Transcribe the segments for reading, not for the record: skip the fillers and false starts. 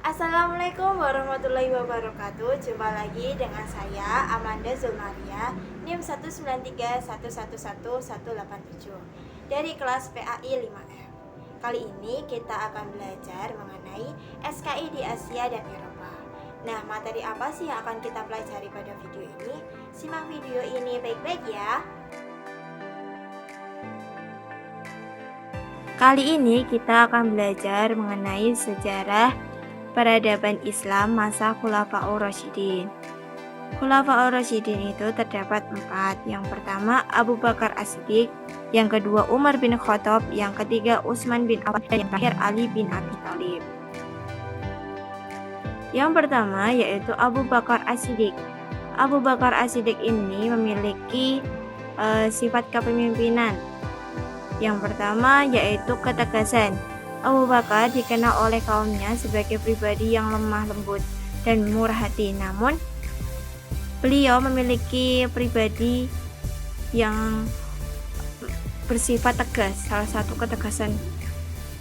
Assalamualaikum warahmatullahi wabarakatuh. Jumpa lagi dengan saya Amanda Zulmaria, NIM 193111187 dari kelas PAI 5F. Kali ini kita akan belajar mengenai SKI di Asia dan Eropa. Nah, materi apa sih yang akan kita pelajari pada video ini? Simak video ini baik-baik ya. Kali ini kita akan belajar mengenai sejarah peradaban Islam masa Khulafaur Rasyidin. Khulafaur Rasyidin itu terdapat 4. Yang pertama Abu Bakar As-Siddiq, yang kedua Umar bin Khattab, yang ketiga Utsman bin Affan, dan yang terakhir Ali bin Abi Thalib. Yang pertama yaitu Abu Bakar As-Siddiq. Abu Bakar As-Siddiq ini memiliki sifat kepemimpinan. Yang pertama yaitu ketegasan. Abu Bakar dikenal oleh kaumnya sebagai pribadi yang lemah lembut dan murah hati. Namun, beliau memiliki pribadi yang bersifat tegas. Salah satu ketegasan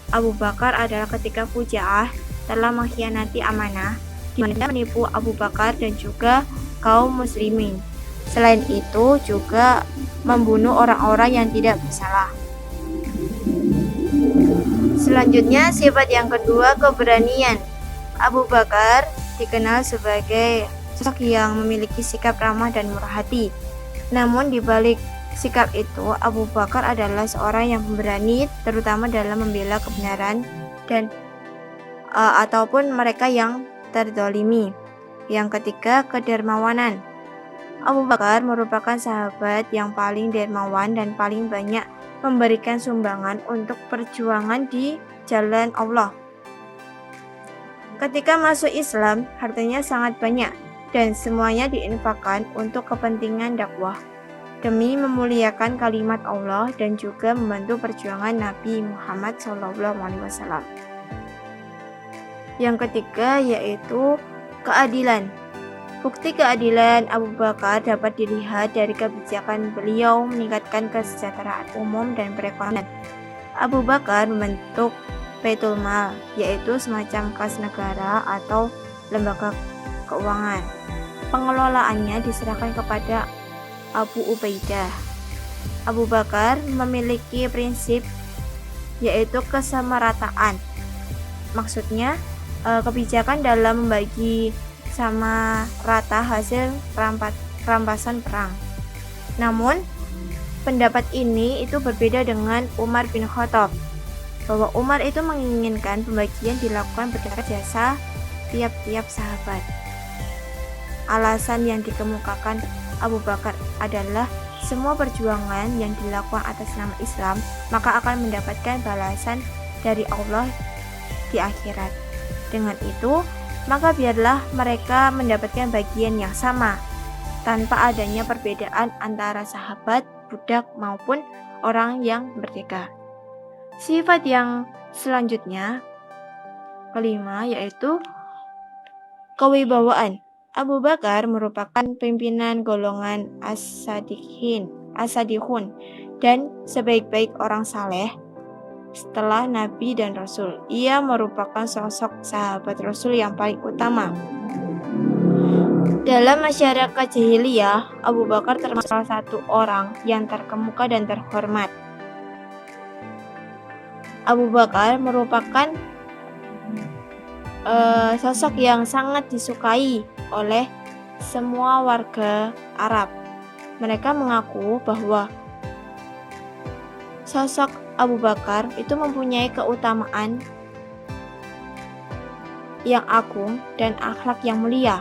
Abu Bakar adalah ketika Fujaah telah mengkhianati amanah, di mana menipu Abu Bakar dan juga kaum muslimin. Selain itu juga membunuh orang-orang yang tidak bersalah. Selanjutnya, sifat yang kedua, keberanian. Abu Bakar dikenal sebagai sosok yang memiliki sikap ramah dan murah hati. Namun di balik sikap itu, Abu Bakar adalah seorang yang pemberani, terutama dalam membela kebenaran dan ataupun mereka yang terzalimi. Yang ketiga, kedermawanan. Abu Bakar merupakan sahabat yang paling dermawan dan paling banyak memberikan sumbangan untuk perjuangan di jalan Allah. Ketika masuk Islam, hartanya sangat banyak dan semuanya diinfakkan untuk kepentingan dakwah demi memuliakan kalimat Allah dan juga membantu perjuangan Nabi Muhammad SAW. Yang ketiga yaitu keadilan. Bukti keadilan Abu Bakar dapat dilihat dari kebijakan beliau meningkatkan kesejahteraan umum dan perekonomian. Abu Bakar membentuk Baitul Mal, yaitu semacam kas negara atau lembaga keuangan. Pengelolaannya diserahkan kepada Abu Ubaidah. Abu Bakar memiliki prinsip yaitu kesamarataan. Maksudnya kebijakan dalam membagi sama rata hasil rampasan perang. Namun, pendapat ini itu berbeda dengan Umar bin Khattab, bahwa Umar itu menginginkan pembagian dilakukan berdasarkan jasa tiap-tiap sahabat. Alasan yang dikemukakan Abu Bakar adalah semua perjuangan yang dilakukan atas nama Islam maka akan mendapatkan balasan dari Allah di akhirat. Dengan itu, maka biarlah mereka mendapatkan bagian yang sama, tanpa adanya perbedaan antara sahabat, budak, maupun orang yang merdeka. Sifat yang selanjutnya, kelima, yaitu kewibawaan. Abu Bakar merupakan pimpinan golongan as-sadiqun dan sebaik-baik orang saleh setelah Nabi dan Rasul. Ia merupakan sosok sahabat Rasul yang paling utama. Dalam masyarakat jahiliyah, Abu Bakar termasuk salah satu orang yang terkemuka dan terhormat. Abu Bakar merupakan sosok yang sangat disukai oleh semua warga Arab. Mereka mengaku bahwa sosok Abu Bakar itu mempunyai keutamaan yang agung dan akhlak yang mulia.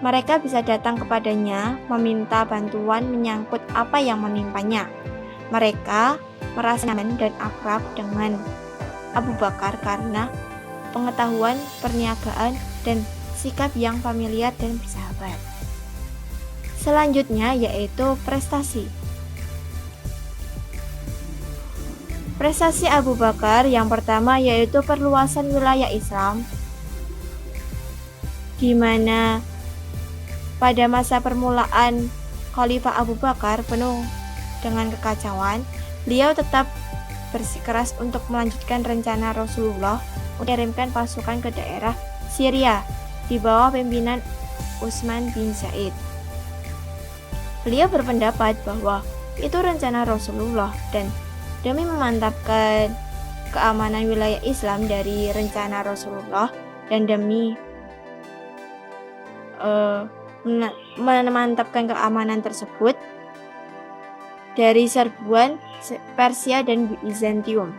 Mereka bisa datang kepadanya meminta bantuan menyangkut apa yang menimpanya. Mereka merasa nyaman dan akrab dengan Abu Bakar karena pengetahuan, perniagaan, dan sikap yang familiar dan bersahabat. Selanjutnya yaitu prestasi. Prestasi Abu Bakar yang pertama yaitu perluasan wilayah Islam, di mana pada masa permulaan Khalifah Abu Bakar penuh dengan kekacauan, beliau tetap bersikeras untuk melanjutkan rencana Rasulullah mengirimkan pasukan ke daerah Syria di bawah pimpinan Utsman bin Said. Beliau berpendapat bahwa itu rencana Rasulullah dan demi memantapkan keamanan wilayah Islam dari rencana Rasulullah dan demi memantapkan keamanan tersebut dari serbuan Persia dan Bizantium.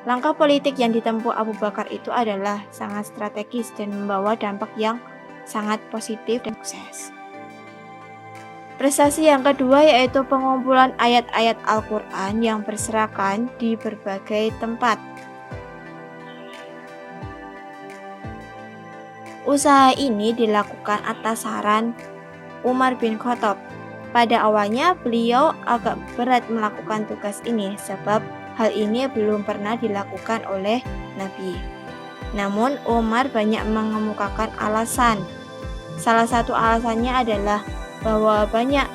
Langkah politik yang ditempuh Abu Bakar itu adalah sangat strategis dan membawa dampak yang sangat positif dan sukses. Prestasi yang kedua yaitu pengumpulan ayat-ayat Al-Quran yang berserakan di berbagai tempat. Usaha ini dilakukan atas saran Umar bin Khattab. Pada awalnya beliau agak berat melakukan tugas ini sebab hal ini belum pernah dilakukan oleh Nabi. Namun Umar banyak mengemukakan alasan. Salah satu alasannya adalah bahwa banyak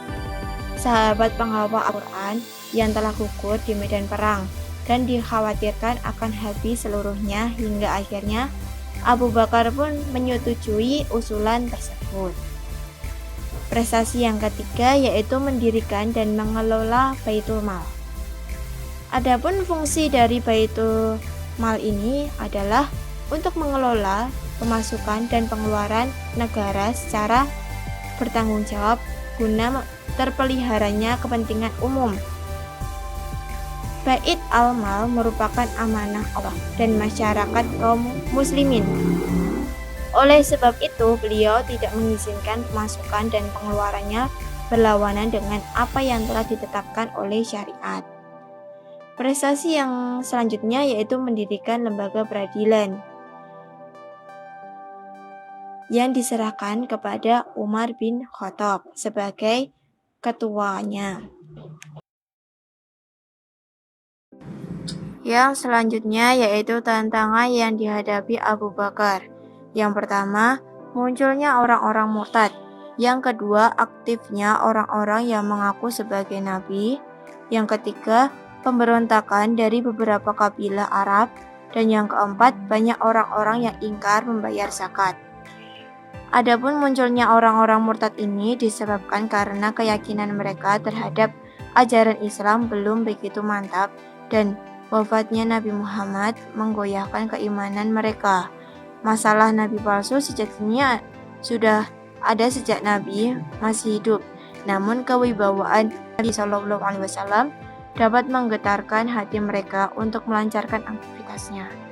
sahabat penghafal Al-Quran yang telah gugur di medan perang dan dikhawatirkan akan habis seluruhnya hingga akhirnya Abu Bakar pun menyetujui usulan tersebut. Prestasi yang ketiga yaitu mendirikan dan mengelola Baitul Mal. Adapun fungsi dari Baitul Mal ini adalah untuk mengelola pemasukan dan pengeluaran negara secara bertanggung jawab guna terpeliharanya kepentingan umum. Bait al-Mal merupakan amanah Allah dan masyarakat kaum muslimin. Oleh sebab itu, beliau tidak mengizinkan pemasukan dan pengeluarannya berlawanan dengan apa yang telah ditetapkan oleh syariat. Prestasi yang selanjutnya yaitu mendirikan lembaga peradilan yang diserahkan kepada Umar bin Khattab sebagai ketuanya. Yang selanjutnya yaitu tantangan yang dihadapi Abu Bakar. Yang pertama, munculnya orang-orang murtad. Yang kedua, aktifnya orang-orang yang mengaku sebagai nabi. Yang ketiga, pemberontakan dari beberapa kabilah Arab. Dan yang keempat, banyak orang-orang yang ingkar membayar zakat. Adapun munculnya orang-orang murtad ini disebabkan karena keyakinan mereka terhadap ajaran Islam belum begitu mantap dan wafatnya Nabi Muhammad menggoyahkan keimanan mereka. Masalah nabi palsu sejatinya sudah ada sejak Nabi masih hidup. Namun kewibawaan Nabi Shallallahu Alaihi Wasallam dapat menggetarkan hati mereka untuk melancarkan aktivitasnya.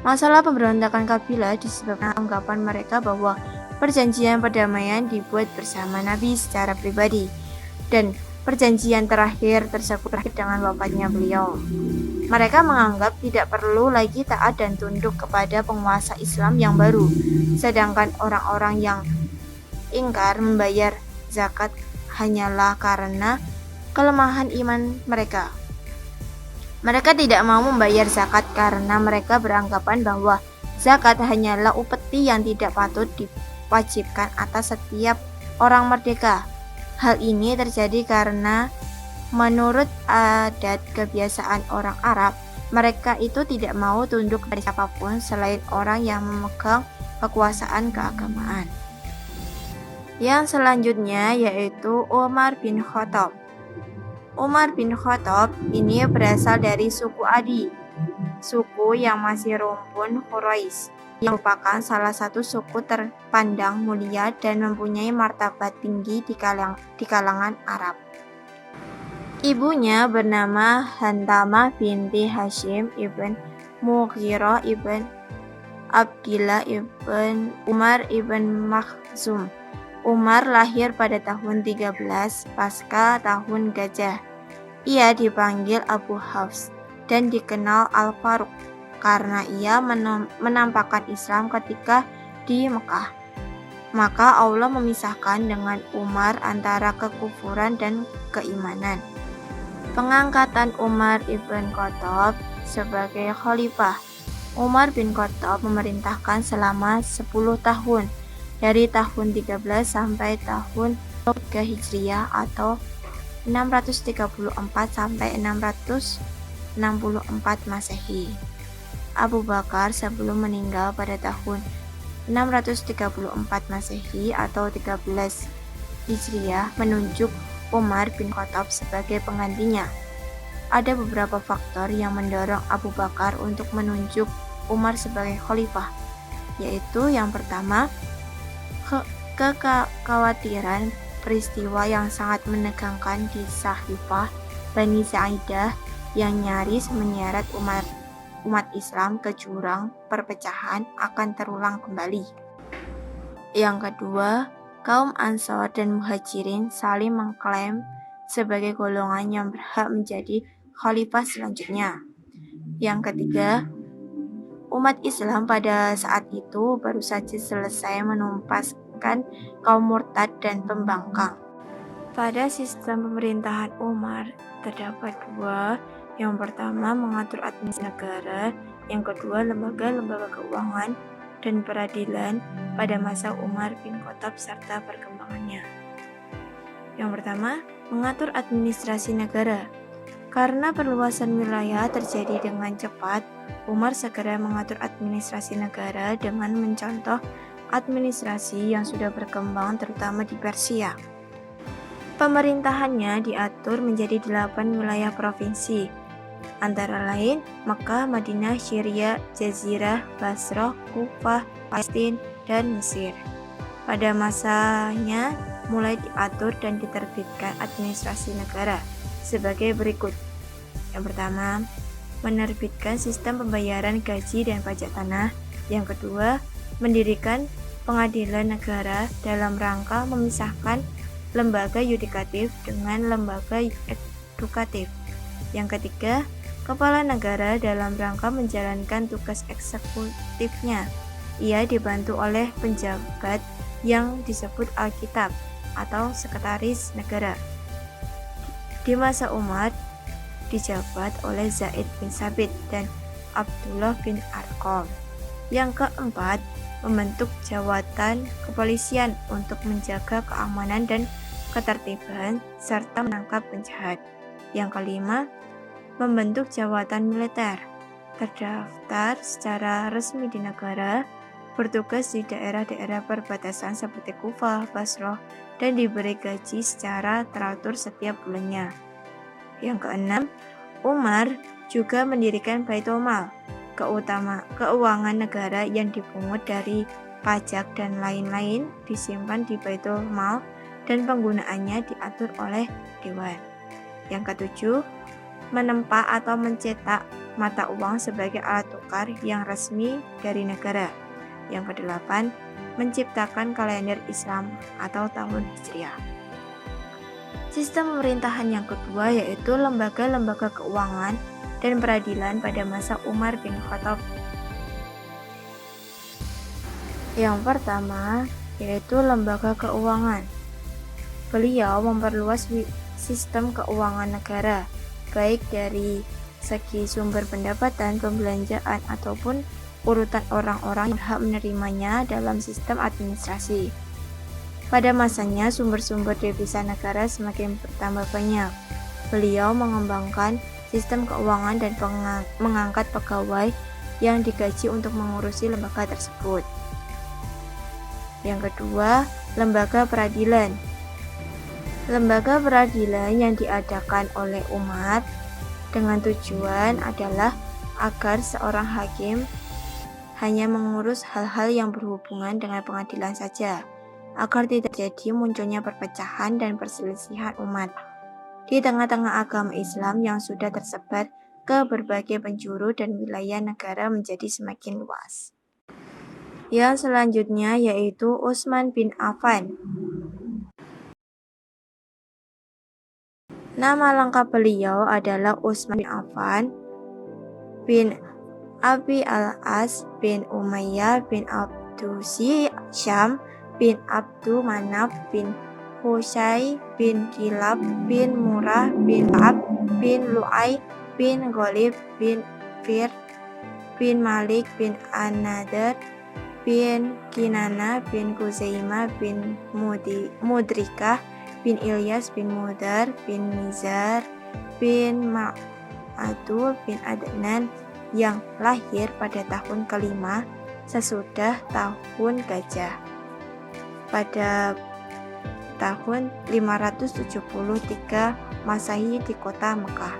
Masalah pemberontakan kabilah disebabkan anggapan mereka bahwa perjanjian perdamaian dibuat bersama Nabi secara pribadi dan perjanjian terakhir tersebut berakhir dengan wafatnya beliau. Mereka menganggap tidak perlu lagi taat dan tunduk kepada penguasa Islam yang baru, sedangkan orang-orang yang ingkar membayar zakat hanyalah karena kelemahan iman mereka. Mereka tidak mau membayar zakat karena mereka beranggapan bahwa zakat hanyalah upeti yang tidak patut diwajibkan atas setiap orang merdeka. Hal ini terjadi karena menurut adat kebiasaan orang Arab, mereka itu tidak mau tunduk kepada siapapun selain orang yang memegang kekuasaan keagamaan. Yang selanjutnya yaitu Umar bin Khattab. Umar bin Khattab ini berasal dari suku Adi, suku yang masih rumpun Quraisy, yang merupakan salah satu suku terpandang mulia dan mempunyai martabat tinggi di kalangan Arab. Ibunya bernama Hantamah binti Hashim ibn Mughirah ibn Abdillah ibn Umar ibn Makhzum. Umar lahir pada tahun 13 pasca tahun Gajah. Ia dipanggil Abu Hafs dan dikenal Al-Faruq karena ia menampakkan Islam ketika di Mekah. Maka Allah memisahkan dengan Umar antara kekufuran dan keimanan. Pengangkatan Umar ibn Khattab sebagai khalifah. Umar bin Khattab memerintahkan selama 10 tahun dari tahun 13 sampai tahun 3 Hijriah atau 634 sampai 664 Masehi. Abu Bakar sebelum meninggal pada tahun 634 Masehi atau 13 Hijriah menunjuk Umar bin Khattab sebagai penggantinya. Ada beberapa faktor yang mendorong Abu Bakar untuk menunjuk Umar sebagai khalifah, yaitu yang pertama, kekhawatiran peristiwa yang sangat menegangkan di Sahifah Bani Sa'idah yang nyaris menyeret umat Islam ke jurang perpecahan akan terulang kembali. Yang kedua, kaum Ansor dan Muhajirin saling mengklaim sebagai golongan yang berhak menjadi khalifah selanjutnya. Yang ketiga, umat Islam pada saat itu baru saja selesai menumpaskan kaum murtad dan pembangkang. Pada sistem pemerintahan Umar terdapat dua. Yang pertama, mengatur administrasi negara. Yang kedua, lembaga-lembaga keuangan dan peradilan pada masa Umar bin Khattab serta perkembangannya. Yang pertama, mengatur administrasi negara. Karena perluasan wilayah terjadi dengan cepat, Umar segera mengatur administrasi negara dengan mencontoh administrasi yang sudah berkembang terutama di Persia. Pemerintahannya diatur menjadi 8 wilayah provinsi, antara lain Makkah, Madinah, Syria, Jazirah, Basrah, Kufah, Palestina, dan Mesir. Pada masanya mulai diatur dan diterbitkan administrasi negara sebagai berikut. Yang pertama, menerbitkan sistem pembayaran gaji dan pajak tanah. Yang kedua, mendirikan pengadilan negara dalam rangka memisahkan lembaga yudikatif dengan lembaga edukatif. Yang ketiga, kepala negara dalam rangka menjalankan tugas eksekutifnya. Ia dibantu oleh penjabat yang disebut Alkitab atau sekretaris negara. Di masa Umar dijabat oleh Zaid bin Sabit dan Abdullah bin Arqam. Yang keempat, membentuk jawatan kepolisian untuk menjaga keamanan dan ketertiban serta menangkap penjahat. Yang kelima, membentuk jawatan militer, terdaftar secara resmi di negara, bertugas di daerah-daerah perbatasan seperti Kufah, Basrah, dan diberi gaji secara teratur setiap bulannya. Yang keenam, Umar juga mendirikan Baitul Mal, keuangan negara yang dipungut dari pajak dan lain-lain disimpan di Baitul Mal dan penggunaannya diatur oleh Dewan. Yang ketujuh, menempa atau mencetak mata uang sebagai alat tukar yang resmi dari negara. Yang kedelapan, menciptakan kalender Islam atau tahun Hijriah. Sistem pemerintahan yang kedua yaitu lembaga-lembaga keuangan dan peradilan pada masa Umar bin Khattab. Yang pertama yaitu lembaga keuangan. Beliau memperluas sistem keuangan negara, baik dari segi sumber pendapatan, pembelanjaan, ataupun urutan orang-orang yang berhak menerimanya dalam sistem administrasi. Pada masanya, sumber-sumber devisa negara semakin bertambah banyak. Beliau mengembangkan sistem keuangan dan mengangkat pegawai yang digaji untuk mengurusi lembaga tersebut. Yang kedua, lembaga peradilan. Lembaga peradilan yang diadakan oleh Umar dengan tujuan adalah agar seorang hakim hanya mengurus hal-hal yang berhubungan dengan pengadilan saja, agar tidak terjadi munculnya perpecahan dan perselisihan umat di tengah-tengah agama Islam yang sudah tersebar ke berbagai penjuru dan wilayah negara menjadi semakin luas. Yang selanjutnya yaitu Utsman bin Affan. Nama lengkap beliau adalah Utsman bin Affan bin Abi al-As bin Umayyah bin Abdusi Syam bin Abdu Manaf bin Husay bin Kilab bin Murrah bin Ka'ab bin Lu'ay bin Ghalib bin Fir bin Malik bin An-Nadr bin Kinana bin Kuzaimah bin Mudrikah bin Ilyas bin Mudar bin Nizar bin Ma'adul bin Adnan yang lahir pada tahun kelima sesudah tahun gajah pada tahun 573 Masehi di kota Mekah.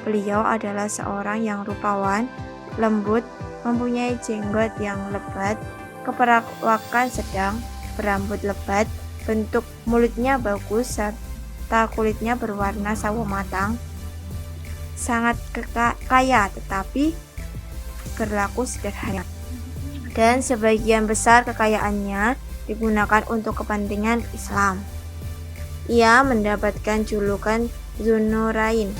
Beliau adalah seorang yang rupawan, lembut, mempunyai jenggot yang lebat, keperawakan sedang, berambut lebat, bentuk mulutnya bagus, serta kulitnya berwarna sawo matang, sangat kaya tetapi berlaku sederhana. Dan sebagian besar kekayaannya digunakan untuk kepentingan Islam. Ia mendapatkan julukan Dzunurain,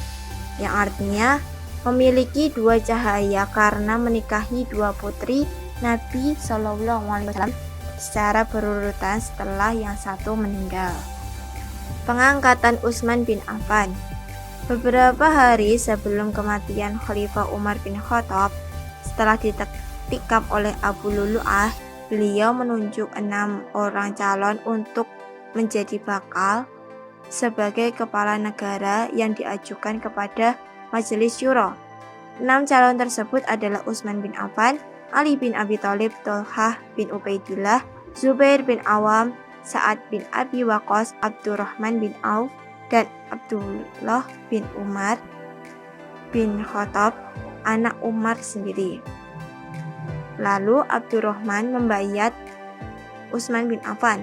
yang artinya memiliki dua cahaya karena menikahi dua putri Nabi SAW secara berurutan setelah yang satu meninggal. Pengangkatan Utsman bin Affan. Beberapa hari sebelum kematian Khalifah Umar bin Khattab, setelah ditikam oleh Abu Lulu'ah, beliau menunjuk 6 orang calon untuk menjadi bakal sebagai kepala negara yang diajukan kepada Majelis Syuro. 6 calon tersebut adalah Utsman bin Affan, Ali bin Abi Thalib, Thalhah bin Ubaidillah, Zubair bin Awam, Sa'ad bin Abi Waqqas, Abdurrahman bin Auf, dan Abdullah bin Umar bin Khattab, anak Umar sendiri. Lalu Abdurrahman membayat Utsman bin Affan.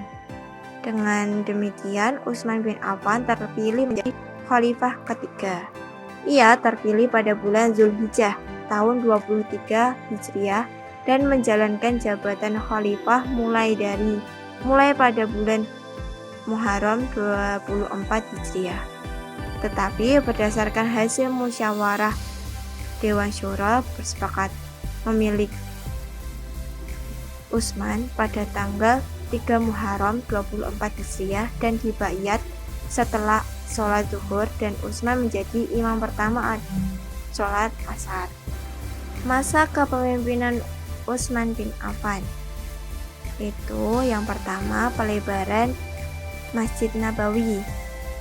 Dengan demikian, Utsman bin Affan terpilih menjadi khalifah ketiga. Ia terpilih pada bulan Zulhijjah tahun 23 Hijriah dan menjalankan jabatan khalifah mulai pada bulan Muharram 24 Hijriah. Tetapi berdasarkan hasil musyawarah Dewan Syuro bersepakat memilih Utsman pada tanggal 3 Muharram 24 Hijriah dan dibayat setelah sholat zuhur, dan Utsman menjadi imam pertama sholat asar. Masa kepemimpinan Utsman bin Affan itu yang pertama, pelebaran Masjid Nabawi.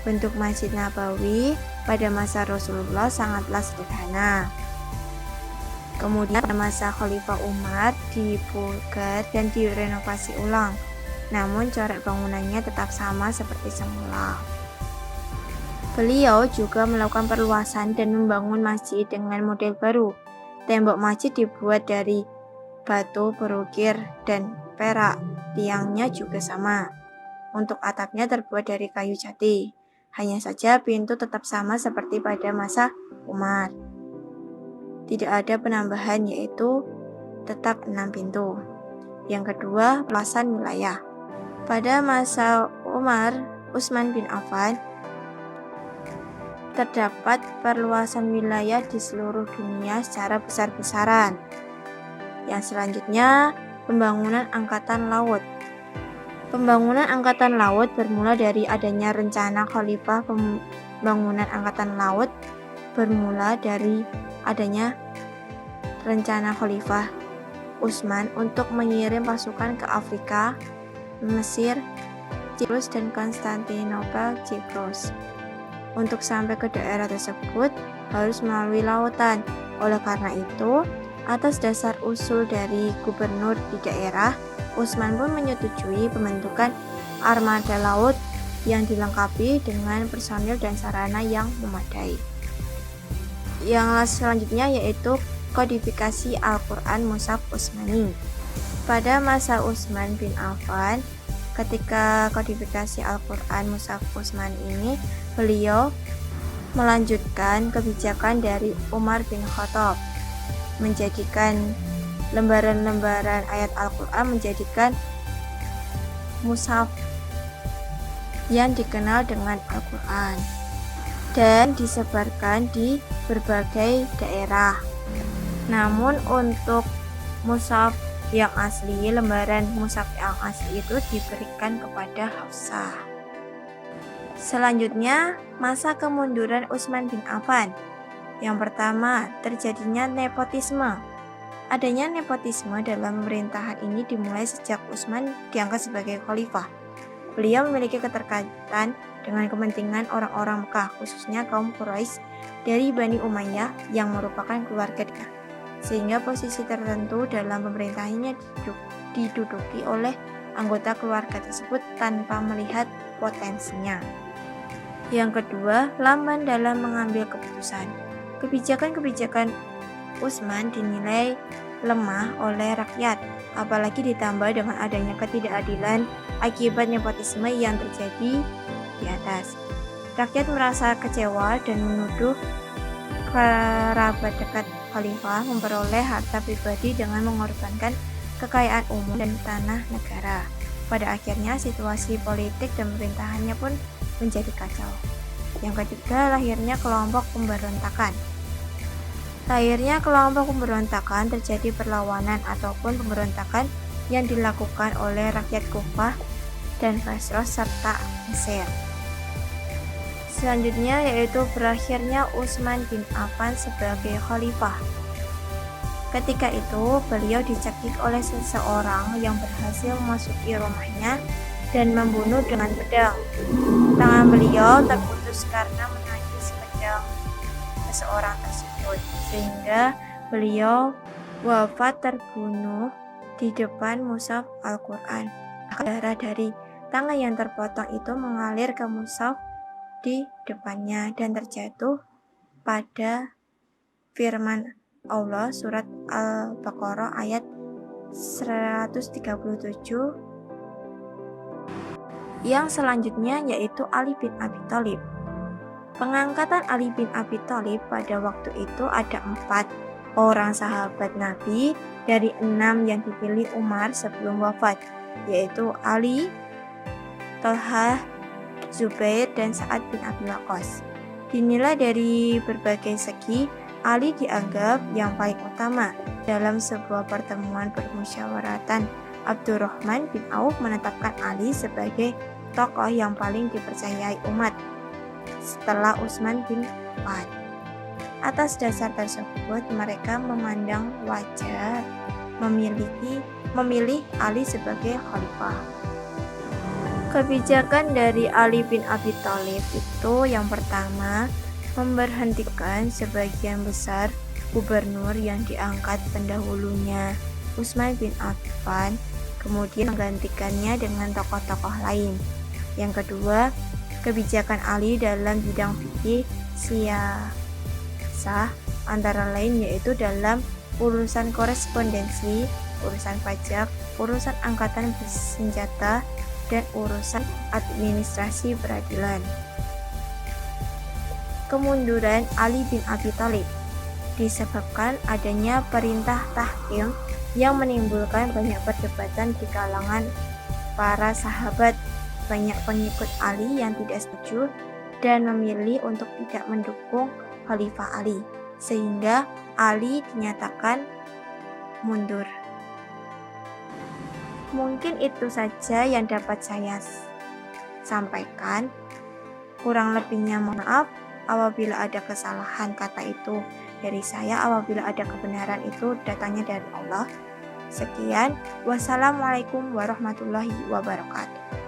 Bentuk Masjid Nabawi pada masa Rasulullah sangatlah sederhana. Kemudian pada masa Khalifah Umar dipugar dan direnovasi ulang, namun corak bangunannya tetap sama seperti semula. Beliau juga melakukan perluasan dan membangun masjid dengan model baru. Tembok masjid dibuat dari batu berukir dan perak, tiangnya juga sama. Untuk atapnya terbuat dari kayu jati. Hanya saja pintu tetap sama seperti pada masa Umar. Tidak ada penambahan, yaitu tetap 6 pintu. Yang kedua, perluasan wilayah. Pada masa Umar, Utsman bin Affan, terdapat perluasan wilayah di seluruh dunia secara besar-besaran. Yang selanjutnya, pembangunan angkatan laut. Pembangunan angkatan laut bermula dari adanya rencana khalifah. Pembangunan angkatan laut bermula dari adanya rencana Khalifah Utsman untuk mengirim pasukan ke Afrika, Mesir, Cyprus, dan Konstantinopel, Cyprus. Untuk sampai ke daerah tersebut harus melalui lautan. Oleh karena itu, atas dasar usul dari gubernur di daerah, Utsman pun menyetujui pembentukan armada laut yang dilengkapi dengan personil dan sarana yang memadai. Yang selanjutnya yaitu kodifikasi Al-Quran Mushaf Utsmani. Pada masa Utsman bin Affan, ketika kodifikasi Al-Quran Mushaf Utsmani ini, beliau melanjutkan kebijakan dari Umar bin Khattab, menjadikan lembaran-lembaran ayat Al-Quran menjadikan mushaf yang dikenal dengan Al-Quran dan disebarkan di berbagai daerah. Namun untuk mushaf yang asli, lembaran mushaf yang asli itu diberikan kepada Hafsah. Selanjutnya, masa kemunduran Utsman bin Affan. Yang pertama, terjadinya nepotisme. Adanya nepotisme dalam pemerintahan ini dimulai sejak Utsman diangkat sebagai khalifah. Beliau memiliki keterkaitan dengan kepentingan orang-orang Mekah, khususnya kaum Quraisy dari Bani Umayyah yang merupakan keluarga dekat. sehingga posisi tertentu dalam pemerintahannya diduduki oleh anggota keluarga tersebut tanpa melihat potensinya. Yang kedua, lamban dalam mengambil keputusan. Kebijakan-kebijakan Utsman dinilai lemah oleh rakyat, apalagi ditambah dengan adanya ketidakadilan akibat nepotisme yang terjadi di atas. Rakyat merasa kecewa dan menuduh kerabat dekat khalifah memperoleh harta pribadi dengan mengorbankan kekayaan umum dan tanah negara. Pada akhirnya situasi politik dan pemerintahannya pun menjadi kacau. Yang ketiga, lahirnya kelompok pemberontakan. Lahirnya kelompok pemberontakan terjadi perlawanan ataupun pemberontakan yang dilakukan oleh rakyat Kufah dan Basra serta Mesir. Selanjutnya yaitu berakhirnya Utsman bin Affan sebagai khalifah. Ketika itu beliau dicekik oleh seseorang yang berhasil memasuki rumahnya dan membunuh dengan pedang. Tangan beliau terputus karena menangkis pedang seseorang tersebut, sehingga beliau wafat terbunuh di depan mushaf Al-Quran. Darah dari tangan yang terpotong itu mengalir ke mushaf di depannya dan terjatuh pada firman Allah surat Al-Baqarah ayat 137 yang selanjutnya yaitu Ali bin Abi Thalib. Pengangkatan Ali bin Abi Thalib pada waktu itu ada 4 orang sahabat Nabi dari 6 yang dipilih Umar sebelum wafat, yaitu Ali, Thalhah, Zubair, dan Sa'ad bin Abi Waqqas. Dinilai dari berbagai segi, Ali dianggap yang paling utama. Dalam sebuah pertemuan permusyawaratan, Abdurrahman bin Auf menetapkan Ali sebagai tokoh yang paling dipercayai umat setelah Utsman bin Affan. Atas dasar tersebut, mereka memandang wajar memilih Ali sebagai khalifah. Kebijakan dari Ali bin Abi Thalib itu yang pertama, memberhentikan sebagian besar gubernur yang diangkat pendahulunya Utsman bin Affan, kemudian menggantikannya dengan tokoh-tokoh lain. Yang kedua, kebijakan Ali dalam bidang fikih siyasah antara lain yaitu dalam urusan korespondensi, urusan pajak, urusan angkatan bersenjata, dan urusan administrasi peradilan. Kemunduran Ali bin Abi Thalib disebabkan adanya perintah tahkim yang menimbulkan banyak perdebatan di kalangan para sahabat. Banyak pengikut Ali yang tidak setuju dan memilih untuk tidak mendukung Khalifah Ali, sehingga Ali dinyatakan mundur. Mungkin itu saja yang dapat saya sampaikan. Kurang lebihnya mohon maaf apabila ada kesalahan kata itu dari saya, apabila ada kebenaran itu datangnya dari Allah. Sekian, wassalamualaikum warahmatullahi wabarakatuh.